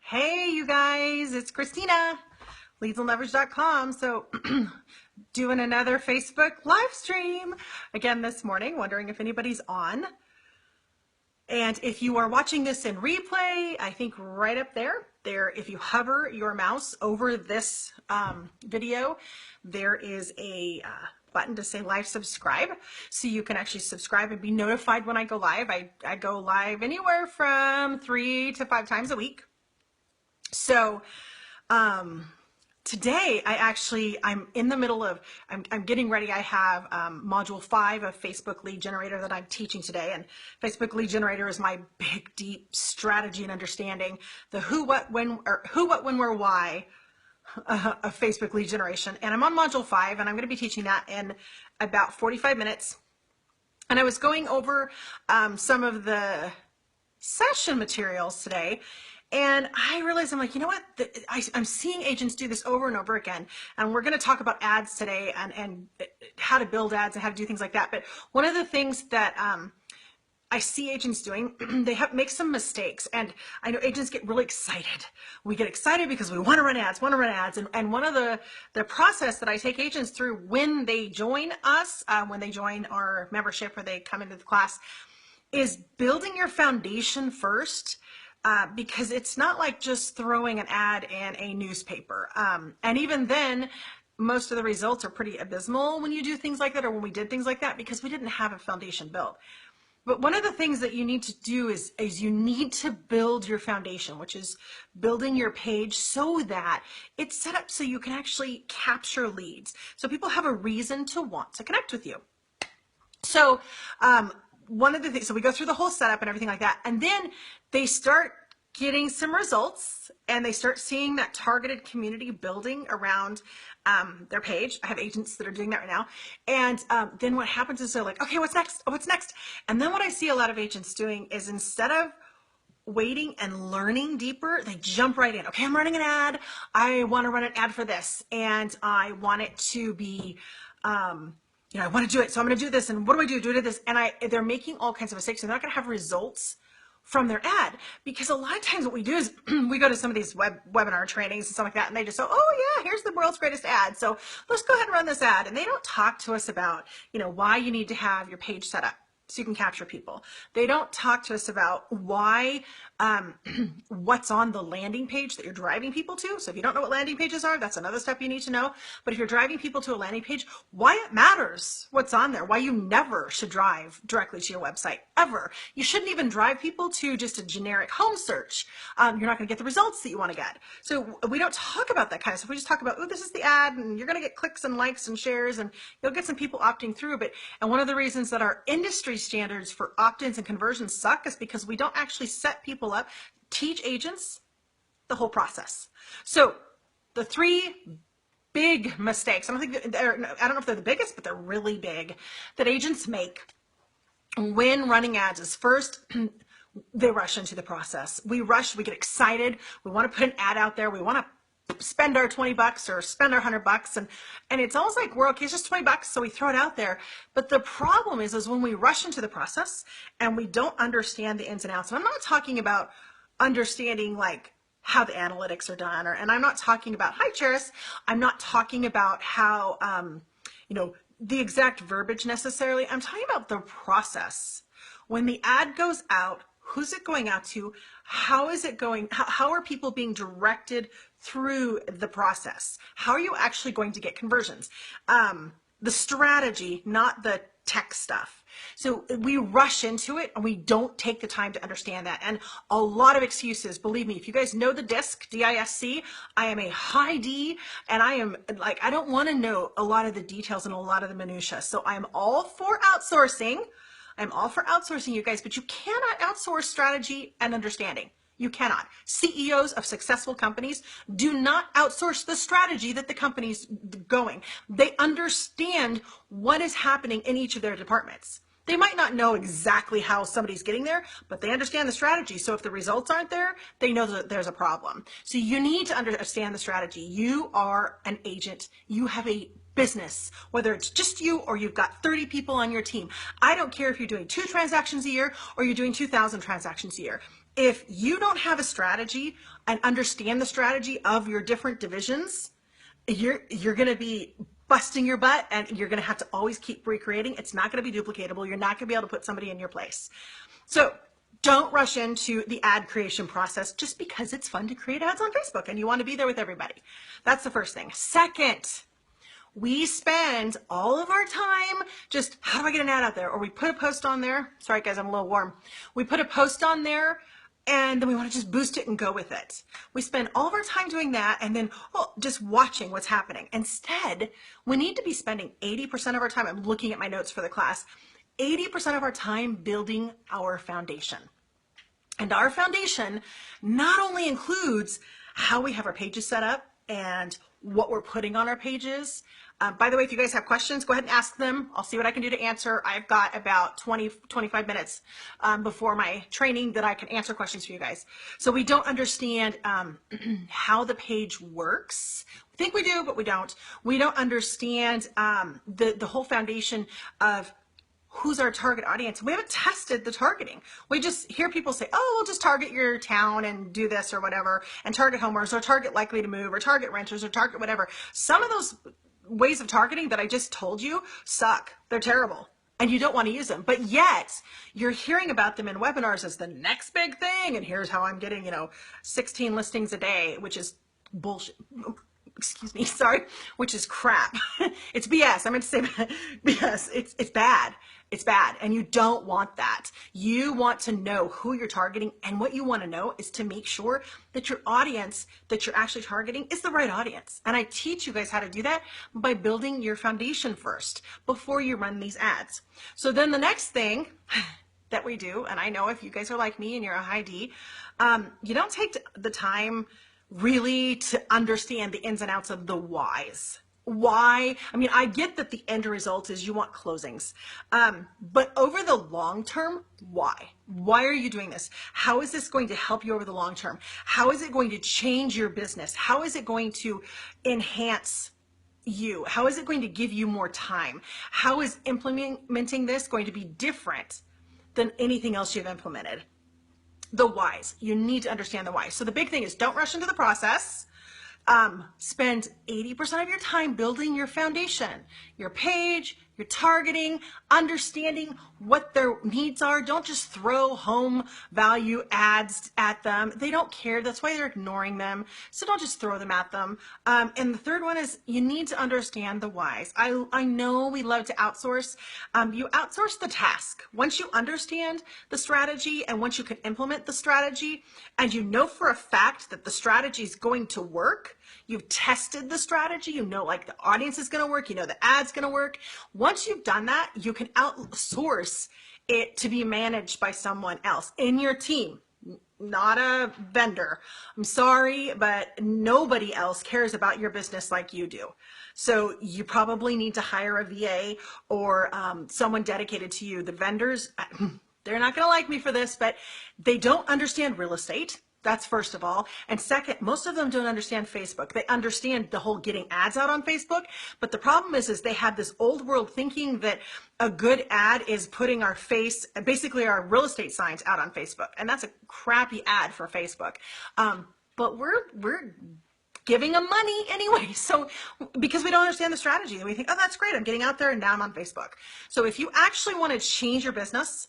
Hey, you guys, it's Christina, leadsandleverage.com. So doing another Facebook live stream again this morning, wondering if anybody's on. And if you are watching this in replay, I think right up there, if you hover your mouse over this video, there is a button to say live subscribe. So you can actually subscribe and be notified when I go live. I go live anywhere from 3 to 5 times a week. So today I'm in the middle of, I'm getting ready. I have module 5 of Facebook Lead Generator that I'm teaching today. And Facebook Lead Generator is my big, deep strategy and understanding the who, what, when, where, why of Facebook lead generation. And I'm on module 5 and I'm going to be teaching that in about 45 minutes. And I was going over some of the session materials today. And I realized, I'm like, you know what? I'm seeing agents do this over and over again. And we're going to talk about ads today and how to build ads and how to do things like that. But one of the things that I see agents doing, they make some mistakes. And I know agents get really excited. We get excited because we want to run ads, And one of the process that I take agents through when they join us, when they join our membership or they come into the class, is building your foundation first. Because it's not like just throwing an ad in a newspaper. And even then, most of the results are pretty abysmal when you do things like that, or when we did things like that, because we didn't have a foundation built. But one of the things that you need to do is you need to build your foundation, which is building your page so that it's set up so you can actually capture leads. So people have a reason to want to connect with you. So one of the things, so we go through the whole setup and everything like that, and then they start getting some results and they start seeing that targeted community building around their page. I have agents that are doing that right now. And then what happens is they're like, okay, what's next? Oh, what's next? And then what I see a lot of agents doing is instead of waiting and learning deeper, they jump right in. Okay, I'm running an ad. I want to run an ad for this. And I want it to be, I want to do it. So I'm going to do this. And what do? Do this. And they're making all kinds of mistakes. And they're not going to have results from their ad, because a lot of times what we do is we go to some of these webinar trainings and stuff like that, and they just say, oh yeah, here's the world's greatest ad. So let's go ahead and run this ad. And they don't talk to us about, why you need to have your page set up so you can capture people. They don't talk to us about why, what's on the landing page that you're driving people to. So if you don't know what landing pages are, that's another step you need to know. But if you're driving people to a landing page, why it matters what's on there, why you never should drive directly to your website, ever. You shouldn't even drive people to just a generic home search. You're not going to get the results that you want to get. So we don't talk about that kind of stuff. We just talk about, oh, this is the ad, and you're going to get clicks and likes and shares, and you'll get some people opting through. And one of the reasons that our industry standards for opt-ins and conversions suck is because we don't actually set people up, teach agents the whole process. So the 3 big mistakes, I don't know if they're the biggest, but they're really big, that agents make when running ads is, first, they rush into the process. We get excited. We want to put an ad out there. We want to spend our $20 or spend our $100, and it's almost like we're okay, it's just $20, so we throw it out there. But the problem is when we rush into the process and we don't understand the ins and outs. And I'm not talking about understanding like how the analytics are done, and I'm not talking about, hi Cheris, I'm not talking about how the exact verbiage necessarily. I'm talking about the process. When the ad goes out, who's it going out to? How is it going? How are people being directed through the process? How are you actually going to get conversions? The strategy, not the tech stuff. So we rush into it and we don't take the time to understand that. And a lot of excuses, believe me, if you guys know the DISC, D-I-S-C, I am a high D, and I am like, I don't want to know a lot of the details and a lot of the minutia. So I'm all for outsourcing. I'm all for outsourcing, you guys, but you cannot outsource strategy and understanding. You cannot. CEOs of successful companies do not outsource the strategy that the company's going. They understand what is happening in each of their departments. They might not know exactly how somebody's getting there, but they understand the strategy. So if the results aren't there, they know that there's a problem. So you need to understand the strategy. You are an agent. You have a business, whether it's just you or you've got 30 people on your team. I don't care if you're doing 2 transactions a year or you're doing 2,000 transactions a year. If you don't have a strategy and understand the strategy of your different divisions, you're going to be busting your butt, and you're going to have to always keep recreating. It's not going to be duplicatable. You're not going to be able to put somebody in your place. So don't rush into the ad creation process just because it's fun to create ads on Facebook and you want to be there with everybody. That's the first thing. Second, we spend all of our time just, how do I get an ad out there? Or we put a post on there. Sorry guys, I'm a little warm. We put a post on there and then we want to just boost it and go with it. We spend all of our time doing that and then just watching what's happening. Instead, we need to be spending 80% of our time, I'm looking at my notes for the class, 80% of our time building our foundation. And our foundation not only includes how we have our pages set up and what we're putting on our pages. By the way, if you guys have questions, go ahead and ask them. I'll see what I can do to answer. I've got about 25 minutes before my training that I can answer questions for you guys. So we don't understand how the page works. We think we do, but we don't. We don't understand the whole foundation of who's our target audience. We haven't tested the targeting. We just hear people say, oh, we'll just target your town and do this or whatever, and target homeowners or target likely to move or target renters or target whatever. Some of those ways of targeting that I just told you suck. They're terrible and you don't want to use them. But yet you're hearing about them in webinars as the next big thing. And here's how I'm getting, 16 listings a day, which is bullshit. Excuse me, sorry, which is crap. It's BS. I meant to say BS. It's bad. It's bad. And you don't want that. You want to know who you're targeting. And what you want to know is to make sure that your audience that you're actually targeting is the right audience. And I teach you guys how to do that by building your foundation first before you run these ads. So then the next thing that we do, and I know if you guys are like me and you're a high D, you don't take the time really to understand the ins and outs of the whys. Why? I mean, I get that the end result is you want closings, but over the long term, why? Why are you doing this? How is this going to help you over the long term? How is it going to change your business? How is it going to enhance you? How is it going to give you more time? How is implementing this going to be different than anything else you've implemented? The whys. You need to understand the why. So the big thing is don't rush into the process. Spend 80% of your time building your foundation, your page, your targeting, understanding what their needs are. Don't just throw home value ads at them. They don't care. That's why they're ignoring them. So don't just throw them at them. And the third one is you need to understand the whys. I know we love to outsource. You outsource the task. Once you understand the strategy and once you can implement the strategy and you know for a fact that the strategy is going to work, you've tested the strategy, you know like the audience is going to work, you know the ad's going to work. Once you've done that, you can outsource it to be managed by someone else in your team, not a vendor. I'm sorry, but nobody else cares about your business like you do. So you probably need to hire a VA or someone dedicated to you. The vendors, they're not going to like me for this, but they don't understand real estate. That's first of all. And second, most of them don't understand Facebook. They understand the whole getting ads out on Facebook. But the problem is they have this old world thinking that a good ad is putting our face, basically our real estate signs out on Facebook. And that's a crappy ad for Facebook. But we're giving them money anyway. So because we don't understand the strategy, we think, oh, that's great. I'm getting out there and now I'm on Facebook. So if you actually want to change your business,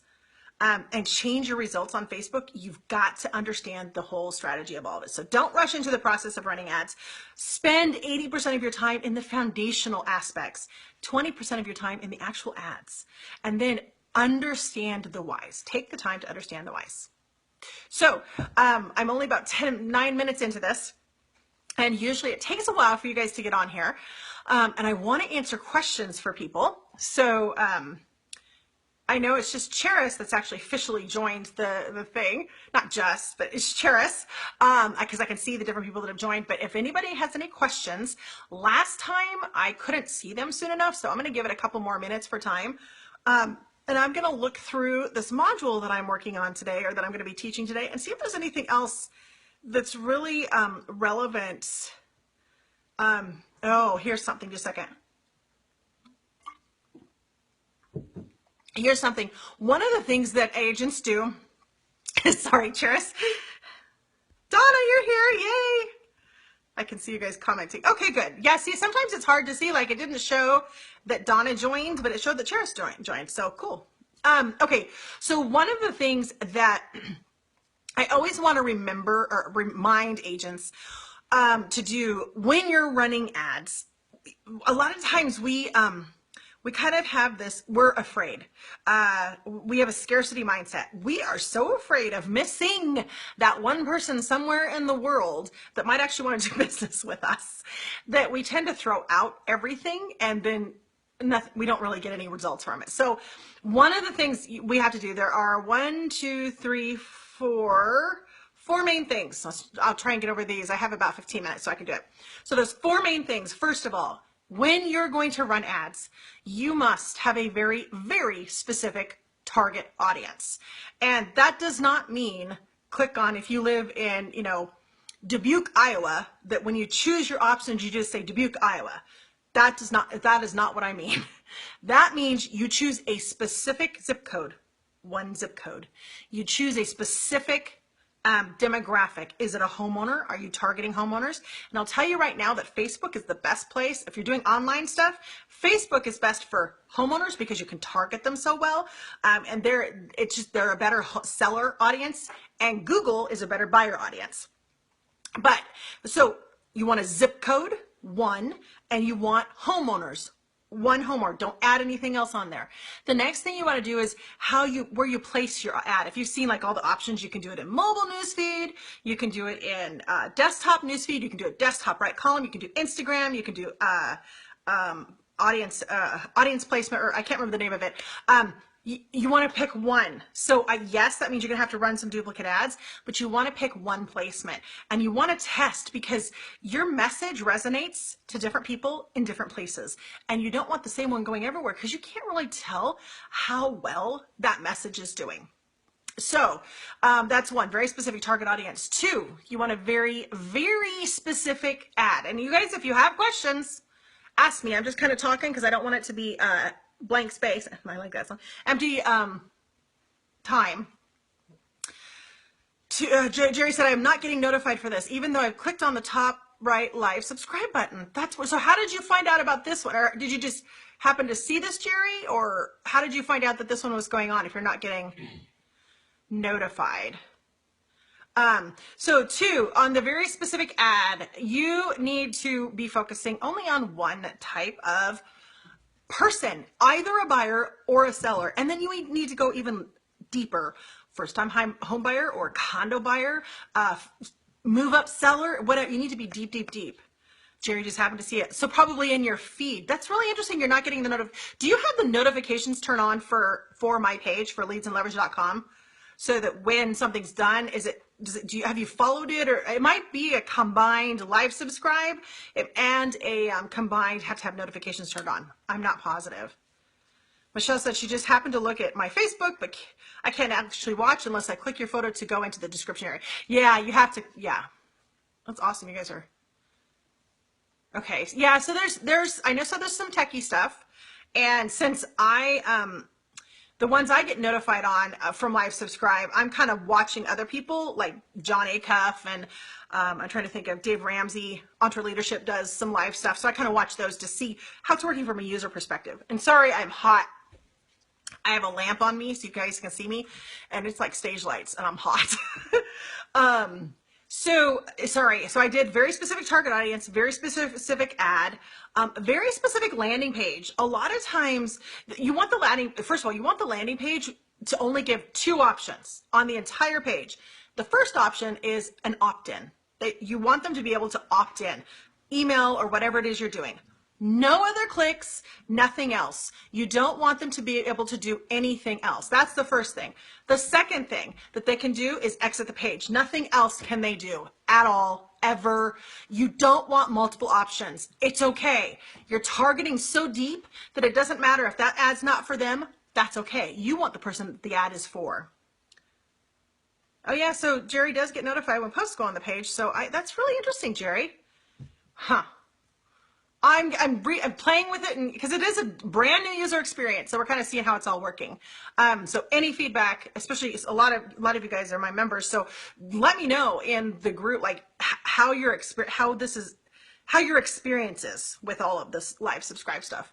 and change your results on Facebook, you've got to understand the whole strategy of all of it. So don't rush into the process of running ads. Spend 80% of your time in the foundational aspects, 20% of your time in the actual ads, and then understand the whys. Take the time to understand the whys. So I'm only about 9 minutes into this, and usually it takes a while for you guys to get on here, and I want to answer questions for people. So I know it's just Cheris that's actually officially joined the thing. Not just, but it's Cheris, because I can see the different people that have joined. But if anybody has any questions, last time I couldn't see them soon enough, so I'm going to give it a couple more minutes for time. And I'm going to look through this module that I'm working on today, or that I'm going to be teaching today, and see if there's anything else that's really relevant. Oh, here's something, just a second. Here's something. One of the things that agents do Sorry, Cheris. Donna, you're here. Yay. I can see you guys commenting. Okay, good. Yeah, see, sometimes it's hard to see. Like, it didn't show that Donna joined, but it showed that Cheris joined. So cool. Okay, so one of the things that I always want to remember or remind agents to do when you're running ads, a lot of times we kind of have this, we're afraid. We have a scarcity mindset. We are so afraid of missing that one person somewhere in the world that might actually want to do business with us that we tend to throw out everything and then nothing, we don't really get any results from it. So one of the things we have to do, there are 4 main things. I'll try and get over these. I have about 15 minutes so I can do it. So there's 4 main things. First of all, when you're going to run ads, you must have a very, very specific target audience. And that does not mean click on, if you live in, Dubuque, Iowa, that when you choose your options, you just say Dubuque, Iowa. That is not what I mean. That means you choose a specific zip code, one zip code. You choose a specific demographic. Is it a homeowner? Are you targeting homeowners? And I'll tell you right now that Facebook is the best place. If you're doing online stuff, Facebook is best for homeowners because you can target them so well. And they're a better seller audience, and Google is a better buyer audience. But so you want a zip code, 1, and you want homeowners, 1 homeowner. Don't add anything else on there. The next thing you want to do is where you place your ad. If you've seen like all the options, you can do it in mobile newsfeed, you can do it in desktop newsfeed, you can do it desktop right column, you can do Instagram, you can do audience placement, or I can't remember the name of it. You want to pick one. So yes, that means you're gonna have to run some duplicate ads, but you want to pick one placement, and you want to test because your message resonates to different people in different places, and you don't want the same one going everywhere because you can't really tell how well that message is doing. So that's 1, very specific target audience. 2, you want a very, very specific ad. And you guys, if you have questions, ask me. I'm just kind of talking because I don't want it to be blank space. I like that song. Empty time. Jerry said, I'm not getting notified for this, even though I've clicked on the top right live subscribe button. So how did you find out about this one? Or did you just happen to see this, Jerry? Or how did you find out that this one was going on if you're not getting notified? So 2, on the very specific ad, you need to be focusing only on one type of person, either a buyer or a seller. And then you need to go even deeper. First time home buyer or condo buyer, move up seller, whatever. You need to be deep, deep, deep. Jerry just happened to see it. So probably in your feed. That's really interesting. You're not getting the do you have the notifications turned on for my page for leadsandleverage.com? So that when something's done, have you followed it? Or it might be a combined live subscribe and a combined have to have notifications turned on. I'm not positive. Michelle said she just happened to look at my Facebook, but I can't actually watch unless I click your photo to go into the description area. Yeah, you have to. Yeah, that's awesome. You guys are okay. Yeah, so there's I know, so there's some techie stuff, and since the ones I get notified on from live subscribe, I'm kind of watching other people like John Acuff, and I'm trying to think of Dave Ramsey. Entre Leadership does some live stuff. So I kind of watch those to see how it's working from a user perspective. And sorry, I'm hot. I have a lamp on me so you guys can see me, and it's like stage lights, and I'm hot. So I did very specific target audience, very specific ad, very specific landing page. A lot of times you want first of all, you want the landing page to only give 2 options on the entire page. The first option is an opt-in. You want them to be able to opt in, email or whatever it is you're doing. No other clicks, nothing else. You don't want them to be able to do anything else. That's the first thing. The second thing that they can do is exit the page. Nothing else can they do at all, ever. You don't want multiple options. It's okay. You're targeting so deep that it doesn't matter if that ad's not for them. That's okay. You want the person that the ad is for. Oh yeah, so Jerry does get notified when posts go on the page. So that's really interesting, Jerry. Huh. I'm playing with it, and because it is a brand new user experience, so we're kind of seeing how it's all working. So any feedback, especially a lot of you guys are my members, so let me know in the group like how your experience is with all of this live subscribe stuff.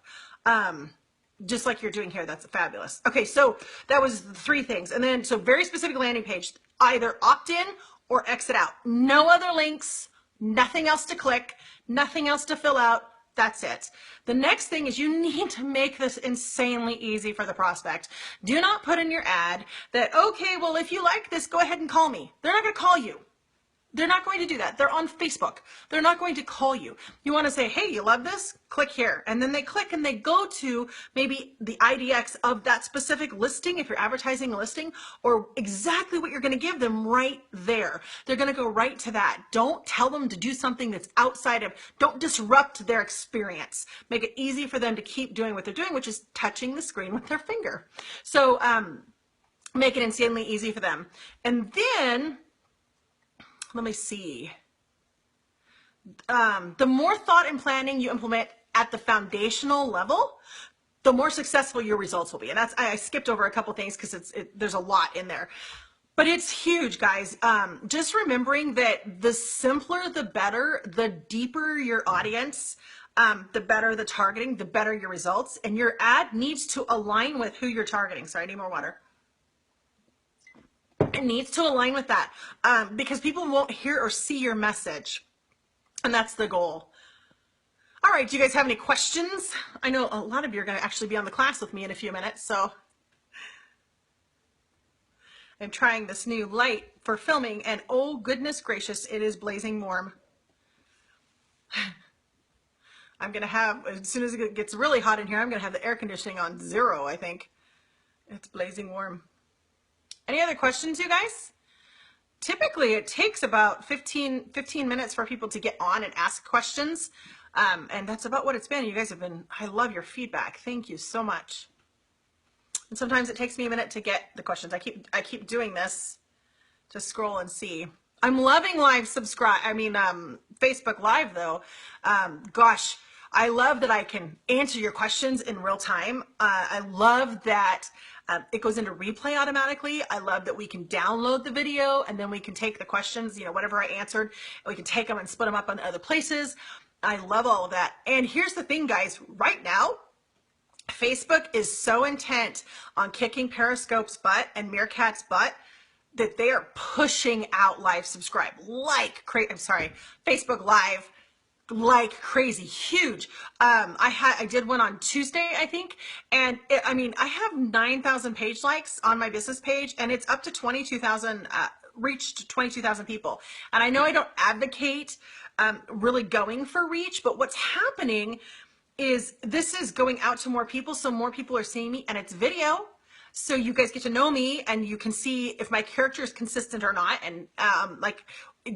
Just like you're doing here. That's fabulous. Okay, so that was the three things. And then, so very specific landing page, either opt in or exit out. No other links, nothing else to click, nothing else to fill out. That's it. The next thing is you need to make this insanely easy for the prospect. Do not put in your ad that, okay, well, if you like this, go ahead and call me. They're not going to call you. They're not going to do that. They're on Facebook. They're not going to call you. You want to say, hey, you love this? Click here. And then they click and they go to maybe the IDX of that specific listing, if you're advertising a listing, or exactly what you're going to give them right there. They're going to go right to that. Don't tell them to do something that's outside of, don't disrupt their experience. Make it easy for them to keep doing what they're doing, which is touching the screen with their finger. So make it insanely easy for them. And then, let me see. The more thought and planning you implement at the foundational level, the more successful your results will be. And I skipped over a couple things because there's a lot in there. But it's huge, guys. Just remembering that the simpler, the better, the deeper your audience, the better the targeting, the better your results. And your ad needs to align with who you're targeting. Sorry, I need more water. It needs to align with that because people won't hear or see your message. And that's the goal. All right, do you guys have any questions? I know a lot of you are going to actually be on the class with me in a few minutes, so I'm trying this new light for filming, and oh goodness gracious, it is blazing warm. I'm going to have, as soon as it gets really hot in here, I'm going to have the air conditioning on 0, I think. It's blazing warm. Any other questions, you guys? Typically, it takes about 15 minutes for people to get on and ask questions. And that's about what it's been. You guys have been, I love your feedback. Thank you so much. And sometimes it takes me a minute to get the questions. I keep doing this to scroll and see. I'm loving Facebook Live though. Gosh, I love that I can answer your questions in real time. I love that it goes into replay automatically. I love that we can download the video and then we can take the questions, whatever I answered, and we can take them and split them up on other places. I love all of that. And here's the thing, guys, right now, Facebook is so intent on kicking Periscope's butt and Meerkat's butt that they are pushing out live subscribe Facebook Live like crazy, huge. I did one on Tuesday, I think, and I have 9,000 page likes on my business page, and it's up to 22,000, reached 22,000 people. And I know I don't advocate really going for reach, but what's happening is this is going out to more people, so more people are seeing me, and it's video. So you guys get to know me and you can see if my character is consistent or not. And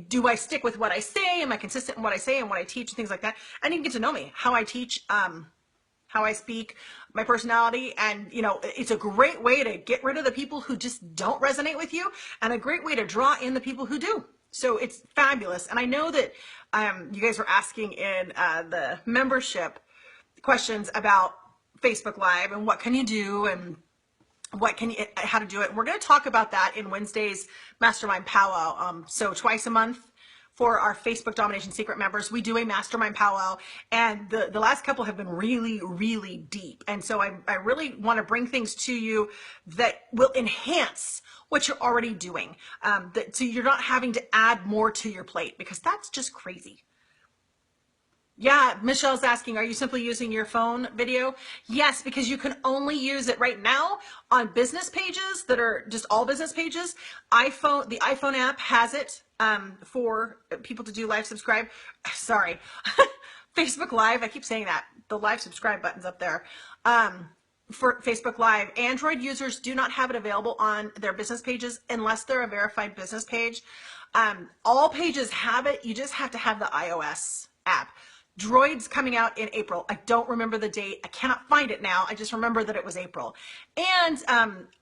do I stick with what I say? Am I consistent in what I say and what I teach and things like that? And you can get to know me, how I teach, how I speak, my personality. And, it's a great way to get rid of the people who just don't resonate with you and a great way to draw in the people who do. So it's fabulous. And I know that you guys were asking in the membership questions about Facebook Live and what can you do and how to do it. We're going to talk about that in Wednesday's Mastermind Powwow. So twice a month for our Facebook Domination Secret members, we do a Mastermind Powwow, and the last couple have been really, really deep. And so I really want to bring things to you that will enhance what you're already doing. So you're not having to add more to your plate, because that's just crazy. Yeah, Michelle's asking, are you simply using your phone video? Yes, because you can only use it right now on business pages that are just all business pages. The iPhone app has it for people to do live subscribe. Sorry, Facebook Live, I keep saying that. The live subscribe button's up there. For Facebook Live, Android users do not have it available on their business pages unless they're a verified business page. All pages have it. You just have to have the iOS app. Droid's coming out in April. I don't remember the date. I cannot find it now. I just remember that it was April. And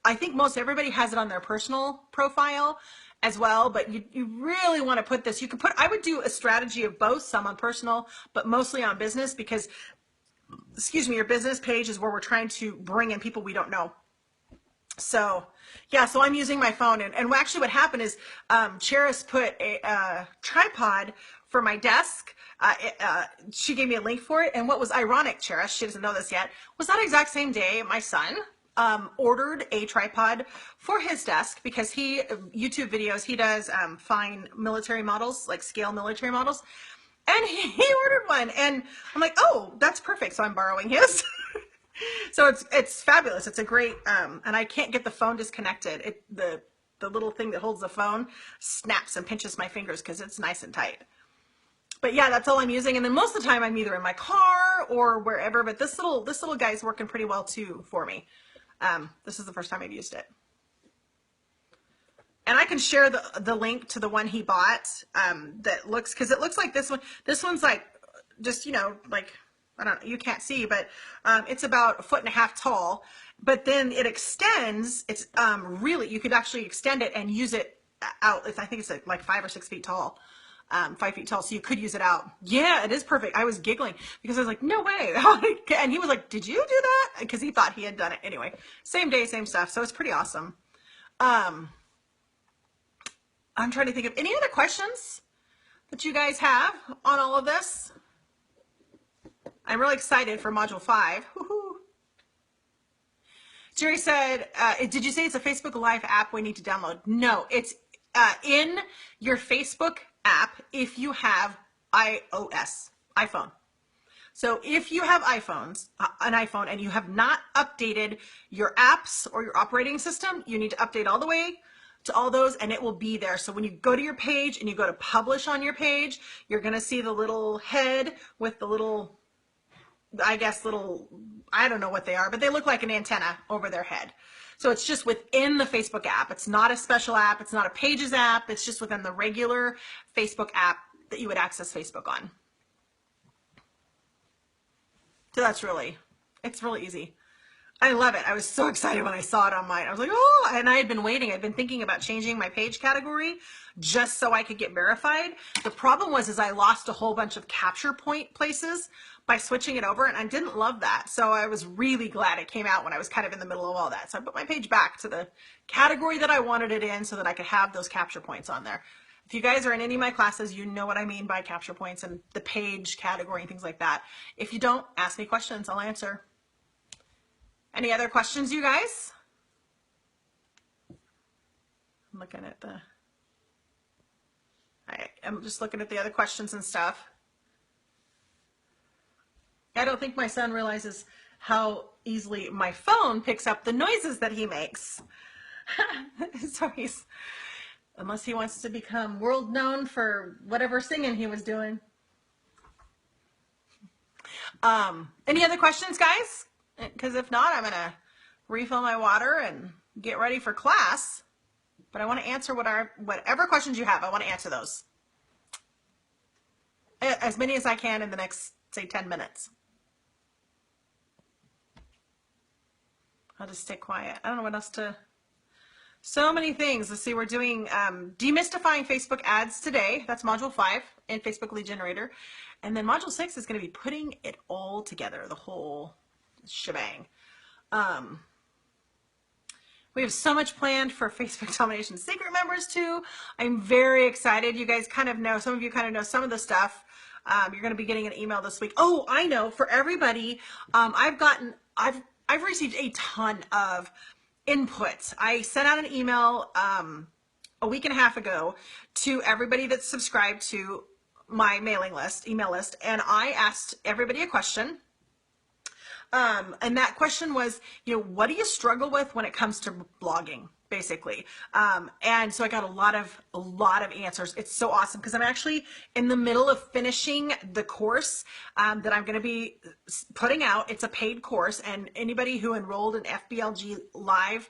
I think most everybody has it on their personal profile. as well, but you really want to put this, you could put, I would do a strategy of both, some on personal, but mostly on business, because, excuse me, your business page is where we're trying to bring in people we don't know. So yeah, so I'm using my phone, and actually what happened is Cheris put a tripod for my desk. She gave me a link for it, and what was ironic, Cheris, she doesn't know this yet, was that exact same day my son ordered a tripod for his desk, because he, YouTube videos, he does fine military models, like scale military models, and he ordered one, and I'm like, oh, that's perfect, so I'm borrowing his. So it's fabulous. It's a great, and I can't get the phone disconnected. The little thing that holds the phone snaps and pinches my fingers because it's nice and tight. But yeah, that's all I'm using. And then most of the time I'm either in my car or wherever, but this little guy's working pretty well too for me. This is the first time I've used it. And I can share the link to the one he bought, that looks, cause it looks like this one. This one's like, just, you know, like, I don't know, you can't see, but it's about 1.5 feet tall, but then it extends. It's really, you could actually extend it and use it out. I think it's like 5 or 6 feet tall, 5 feet tall. So you could use it out. Yeah, it is perfect. I was giggling because I was like, no way. And he was like, did you do that? Because he thought he had done it. Anyway, same day, same stuff. So it's pretty awesome. I'm trying to think of any other questions that you guys have on all of this. I'm really excited for Module 5. Woohoo. Jerry said, did you say it's a Facebook Live app we need to download? No, it's in your Facebook app if you have iPhone. So if you have an iPhone, and you have not updated your apps or your operating system, you need to update all the way to all those, and it will be there. So when you go to your page and you go to publish on your page, you're going to see the little head with the little, I guess, I don't know what they are, but they look like an antenna over their head. So it's just within the Facebook app. It's not a special app. It's not a Pages app. It's just within the regular Facebook app that you would access Facebook on. So it's really easy. I love it. I was so excited when I saw it on mine. I was like, oh, and I had been waiting. I'd been thinking about changing my page category just so I could get verified. The problem was I lost a whole bunch of capture point places by switching it over, and I didn't love that. So I was really glad it came out when I was kind of in the middle of all that. So I put my page back to the category that I wanted it in so that I could have those capture points on there. If you guys are in any of my classes, you know what I mean by capture points and the page category and things like that. If you don't, ask me questions, I'll answer. Any other questions, you guys? I'm looking at I'm just looking at the other questions and stuff. I don't think my son realizes how easily my phone picks up the noises that he makes. So unless he wants to become world known for whatever singing he was doing. Any other questions, guys? Because if not, I'm going to refill my water and get ready for class. But I want to answer whatever questions you have. I want to answer those. As many as I can in the next, say, 10 minutes. I'll just stay quiet. I don't know what else to... So many things. Let's see, we're doing demystifying Facebook ads today. That's Module 5 in Facebook Lead Generator. And then Module 6 is going to be putting it all together, the whole shebang. We have so much planned for Facebook Domination Secret members too. I'm very excited. You guys kind of know, some of you kind of know some of the stuff. You're going to be getting an email this week. Oh, I know, for everybody, I've received a ton of inputs. I sent out an email a week and a half ago to everybody that's subscribed to my email list, and I asked everybody a question. And that question was, what do you struggle with when it comes to blogging, basically? And so I got a lot of answers. It's so awesome because I'm actually in the middle of finishing the course that I'm going to be putting out. It's a paid course, and anybody who enrolled in FBLG Live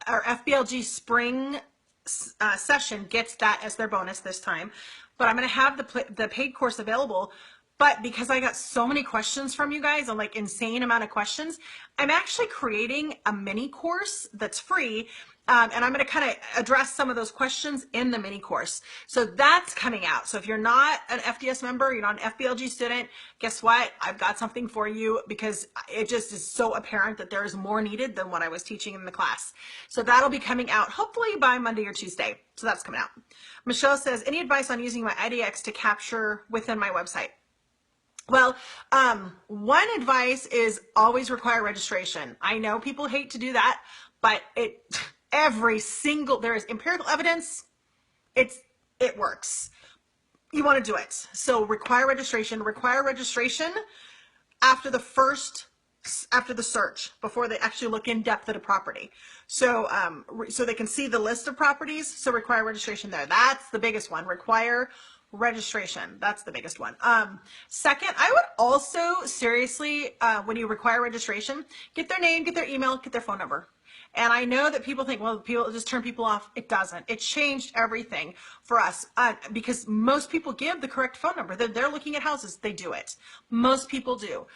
or FBLG Spring session gets that as their bonus this time. But I'm going to have the paid course available. But because I got so many questions from you guys, like insane amount of questions, I'm actually creating a mini course that's free And I'm going to kind of address some of those questions in the mini course. So that's coming out. So if you're not an FDS member, you're not an FBLG student, guess what? I've got something for you, because it just is so apparent that there is more needed than what I was teaching in the class. So that'll be coming out hopefully by Monday or Tuesday. So that's coming out. Michelle says, any advice on using my IDX to capture within my website? Well, one advice is always require registration. I know people hate to do that, but there is empirical evidence. It works. You want to do it. So require registration after the search, before they actually look in depth at a property. So, so they can see the list of properties. So require registration there. That's the biggest one. Require registration. That's the biggest one. Second, I would also seriously, when you require registration, get their name, get their email, get their phone number. And I know that people think, well, people just turn people off. It doesn't. It changed everything for us, because most people give the correct phone number. They're looking at houses. They do it. Most people do.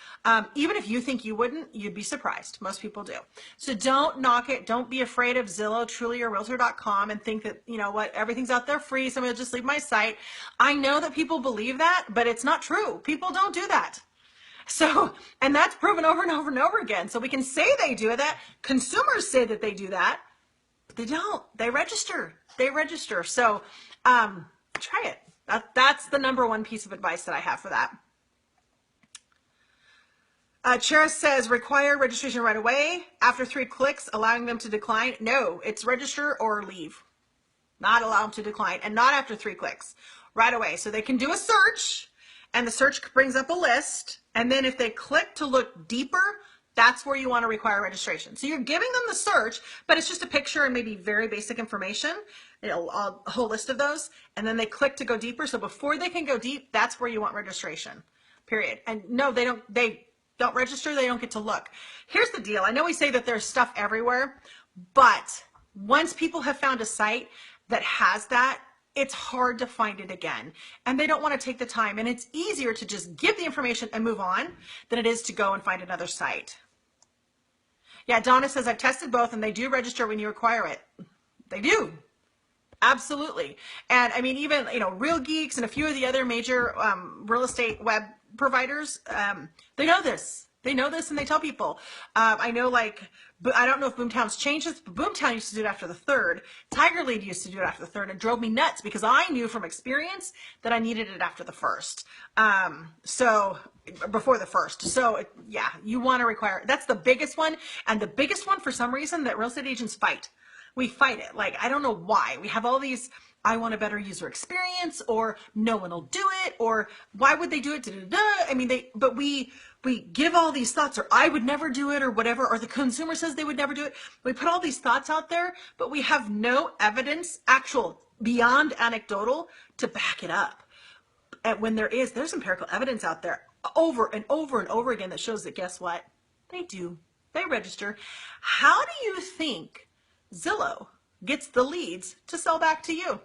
Even if you think you wouldn't, you'd be surprised. Most people do. So don't knock it. Don't be afraid of Zillow, Truly, or Realtor.com and think that, you know what, everything's out there free, so I'm going to just leave my site. I know that people believe that, but it's not true. People don't do that. So, and that's proven over and over and over again. So we can say they do that. Consumers say that they do that, but they don't. They register. So, try it. That's the number one piece of advice that I have for that. Chera says, require registration right away after 3 clicks, allowing them to decline. No, it's register or leave. Not allow them to decline, and not after 3 clicks, right away. So they can do a search, and the search brings up a list. And then if they click to look deeper, that's where you want to require registration. So you're giving them the search, but it's just a picture and maybe very basic information, a whole list of those. And then they click to go deeper. So before they can go deep, that's where you want registration, period. And no, they don't register. They don't get to look. Here's the deal. I know we say that there's stuff everywhere, but once people have found a site that has that, it's hard to find it again, and they don't want to take the time, and it's easier to just give the information and move on than it is to go and find another site. Yeah, Donna says, I've tested both, and they do register when you require it. They do. Absolutely. And I mean, even, Real Geeks and a few of the other major real estate web providers, they know this. They know this, and they tell people. I know, but I don't know if Boomtown's changed this, but Boomtown used to do it after the 3rd. Tiger Lead used to do it after the 3rd. It drove me nuts because I knew from experience that I needed it after the 1st. So before the 1st. So yeah, you want to require, that's the biggest one. And the biggest one, for some reason, that real estate agents fight. We fight it. I don't know why. We have all these, I want a better user experience, or no one will do it, or why would they do it? I mean, but we give all these thoughts, or I would never do it, or whatever, or the consumer says they would never do it. We put all these thoughts out there, but we have no evidence, actual, beyond anecdotal, to back it up. And when there's empirical evidence out there over and over and over again that shows that, guess what? They do. They register. How do you think Zillow gets the leads to sell back to you?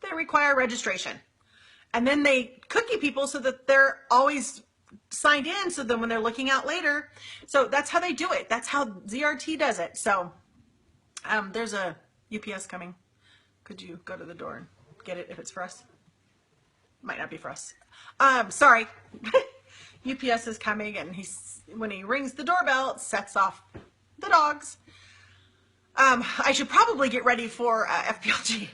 They require registration. And then they cookie people so that they're always signed in, so then when they're looking out later. So that's how they do it. That's how ZRT does it. So there's a UPS coming. Could you go to the door and get it if it's for us? Might not be for us. Sorry. UPS is coming, and when he rings the doorbell, it sets off the dogs. I should probably get ready for FBLG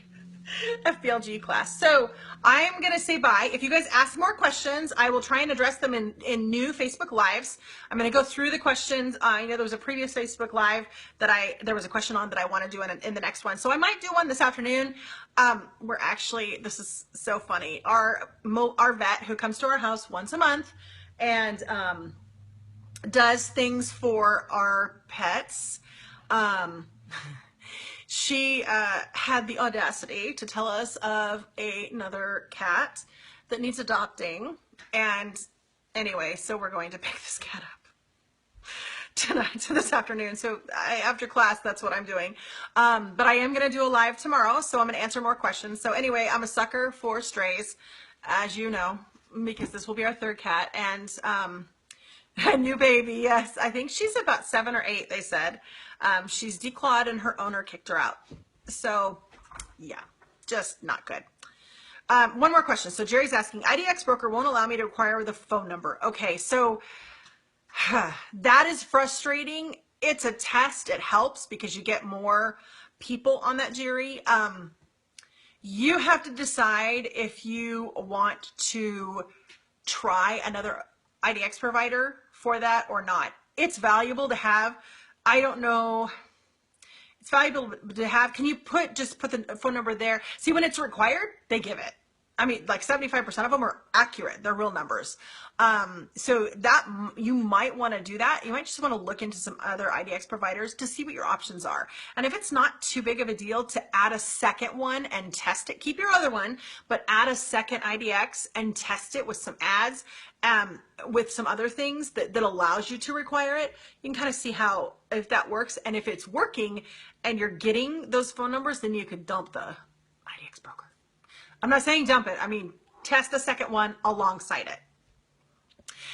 class. So I'm going to say bye. If you guys ask more questions, I will try and address them in new Facebook Lives. I'm going to go through the questions. I know there was a previous Facebook Live that there was a question on that I want to do in the next one. So I might do one this afternoon. This is so funny. Our vet, who comes to our house once a month and does things for our pets, she had the audacity to tell us of another cat that needs adopting. And anyway, so we're going to pick this cat up tonight, so this afternoon. So after class, that's what I'm doing. But I am going to do a live tomorrow, so I'm going to answer more questions. So anyway, I'm a sucker for strays, as you know, because this will be our 3rd cat. And A new baby, yes. I think she's about 7 or 8, they said. She's declawed and her owner kicked her out. So, yeah, just not good. One more question. So Jerry's asking, IDX broker won't allow me to acquire the phone number. Okay, so that is frustrating. It's a test. It helps because you get more people on that, Jerry. You have to decide if you want to try another IDX provider for that or not. It's valuable to have. I don't know. It's valuable to have. Can you just put the phone number there? See, when it's required, they give it. I mean, like 75% of them are accurate. They're real numbers. So that you might want to do that. You might just want to look into some other IDX providers to see what your options are. And if it's not too big of a deal to add a second one and test it, keep your other one, but add a second IDX and test it with some ads, with some other things that allows you to require it. You can kind of see how, if that works. And if it's working and you're getting those phone numbers, then you could dump the IDX broker. I'm not saying dump it. I mean, test the second one alongside it.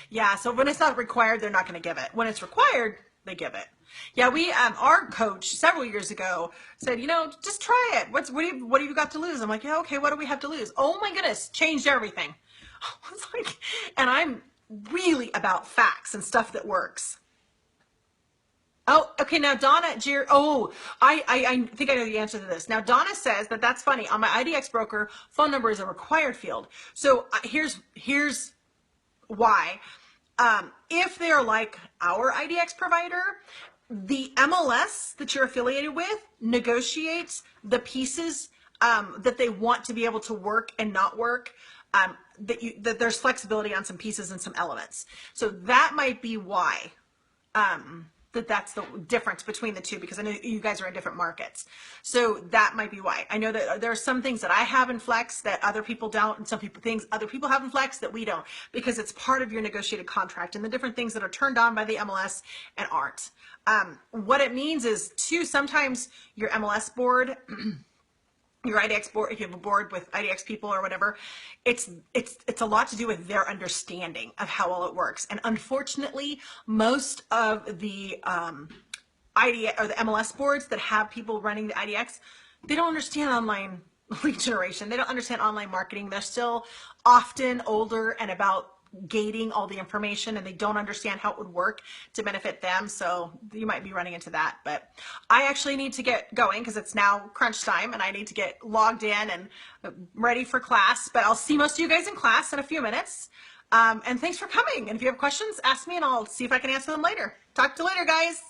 Yeah, so when it's not required, they're not going to give it. When it's required, they give it. Yeah, our coach several years ago said, just try it. What have you got to lose? I'm like, yeah, okay, what do we have to lose? Oh my goodness, changed everything. I was like, and I'm really about facts and stuff that works. Oh, okay. Now Donna, I think I know the answer to this. Now Donna says that's funny. On my IDX broker, phone number is a required field. So here's why. If they're like our IDX provider, the MLS that you're affiliated with negotiates the pieces that they want to be able to work and not work. That there's flexibility on some pieces and some elements. So that might be why. That's the difference between the two, because I know you guys are in different markets. So that might be why. I know that there are some things that I have in Flex that other people don't, and things other people have in Flex that we don't, because it's part of your negotiated contract, and the different things that are turned on by the MLS and aren't. What it means is, too, sometimes your MLS board, your IDX board, if you have a board with IDX people or whatever, it's a lot to do with their understanding of how all it works. And unfortunately, most of the IDX or the MLS boards that have people running the IDX, they don't understand online lead generation. They don't understand online marketing. They're still often older and about gating all the information, and they don't understand how it would work to benefit them. So you might be running into that. But I actually need to get going because it's now crunch time and I need to get logged in and ready for class. But I'll see most of you guys in class in a few minutes. And thanks for coming. And if you have questions, ask me and I'll see if I can answer them later. Talk to you later, guys.